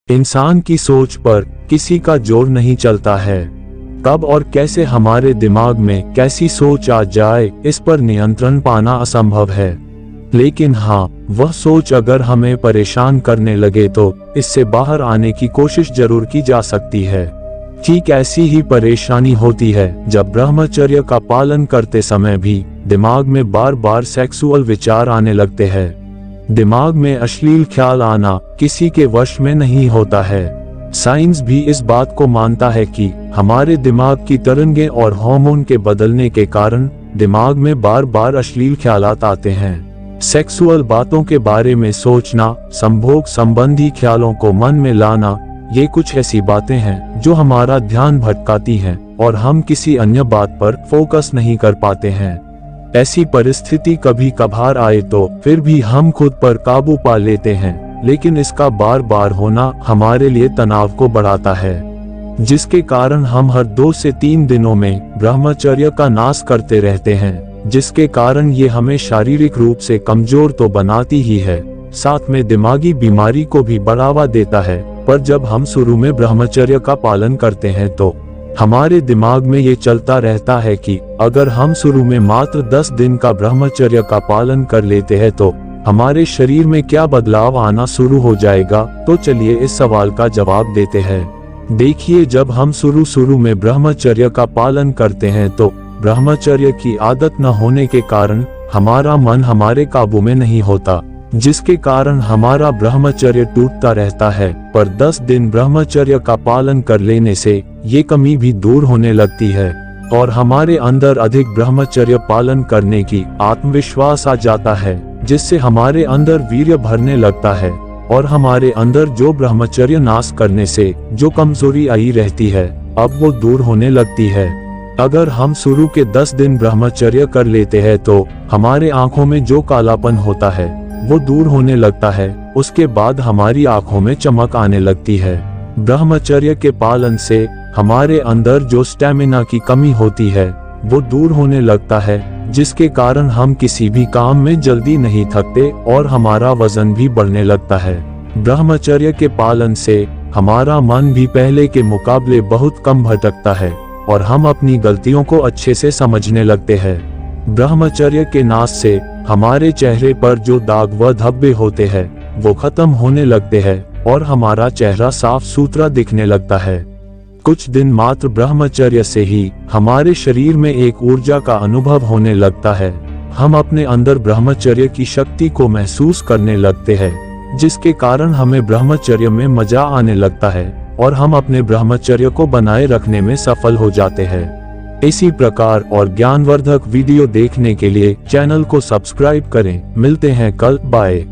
इंसान की सोच पर किसी का जोर नहीं चलता है। कब और कैसे हमारे दिमाग में कैसी सोच आ जाए, इस पर नियंत्रण पाना असंभव है। लेकिन हाँ, वह सोच अगर हमें परेशान करने लगे तो इससे बाहर आने की कोशिश जरूर की जा सकती है। ठीक ऐसी ही परेशानी होती है जब ब्रह्मचर्य का पालन करते समय भी दिमाग में बार बार सेक्सुअल विचार आने लगते हैं। दिमाग में अश्लील ख्याल आना किसी के वश में नहीं होता है। साइंस भी इस बात को मानता है कि हमारे दिमाग की तरंगें और हार्मोन के बदलने के कारण दिमाग में बार बार अश्लील ख्यालात आते हैं। सेक्सुअल बातों के बारे में सोचना, संभोग संबंधी ख्यालों को मन में लाना, ये कुछ ऐसी बातें हैं जो हमारा ध्यान भटकाती हैं और हम किसी अन्य बात पर फोकस नहीं कर पाते हैं। ऐसी परिस्थिति कभी कभार आए तो फिर भी हम खुद पर काबू पा लेते हैं, लेकिन इसका बार बार होना हमारे लिए तनाव को बढ़ाता है, जिसके कारण हम हर 2 से 3 दिनों में ब्रह्मचर्य का नाश करते रहते हैं, जिसके कारण ये हमें शारीरिक रूप से कमजोर तो बनाती ही है, साथ में दिमागी बीमारी को भी बढ़ावा देता है। पर जब हम शुरू में ब्रह्मचर्य का पालन करते हैं तो हमारे दिमाग में ये चलता रहता है कि अगर हम शुरू में मात्र 10 दिन का ब्रह्मचर्य का पालन कर लेते हैं तो हमारे शरीर में क्या बदलाव आना शुरू हो जाएगा। तो चलिए इस सवाल का जवाब देते हैं। देखिए, जब हम शुरू में ब्रह्मचर्य का पालन करते हैं तो ब्रह्मचर्य की आदत न होने के कारण हमारा मन हमारे काबू में नहीं होता, जिसके कारण हमारा ब्रह्मचर्य टूटता रहता है। पर 10 दिन ब्रह्मचर्य का पालन कर लेने से ये कमी भी दूर होने लगती है और हमारे अंदर अधिक ब्रह्मचर्य पालन करने की आत्मविश्वास आ जाता है, जिससे हमारे अंदर वीर्य भरने लगता है और हमारे अंदर जो ब्रह्मचर्य नाश करने से जो कमजोरी आई रहती है, अब वो दूर होने लगती है। अगर हम शुरू के 10 दिन ब्रह्मचर्य कर लेते हैं तो हमारे आंखों में जो कालापन होता है वो दूर होने लगता है। उसके बाद हमारी आंखों में चमक आने लगती है। ब्रह्मचर्य के पालन से हमारे अंदर जो स्टैमिना की कमी होती है वो दूर होने लगता है, जिसके कारण हम किसी भी काम में जल्दी नहीं थकते और हमारा वजन भी बढ़ने लगता है। ब्रह्मचर्य के पालन से हमारा मन भी पहले के मुकाबले बहुत कम भटकता है और हम अपनी गलतियों को अच्छे से समझने लगते हैं। ब्रह्मचर्य के नाश से हमारे चेहरे पर जो दाग व धब्बे होते हैं वो खत्म होने लगते हैं और हमारा चेहरा साफ सुथरा दिखने लगता है। कुछ दिन मात्र ब्रह्मचर्य से ही हमारे शरीर में एक ऊर्जा का अनुभव होने लगता है। हम अपने अंदर ब्रह्मचर्य की शक्ति को महसूस करने लगते हैं, जिसके कारण हमें ब्रह्मचर्य में मजा आने लगता है और हम अपने ब्रह्मचर्य को बनाए रखने में सफल हो जाते हैं। इसी प्रकार और ज्ञानवर्धक वीडियो देखने के लिए चैनल को सब्सक्राइब करें। मिलते हैं कल, बाय।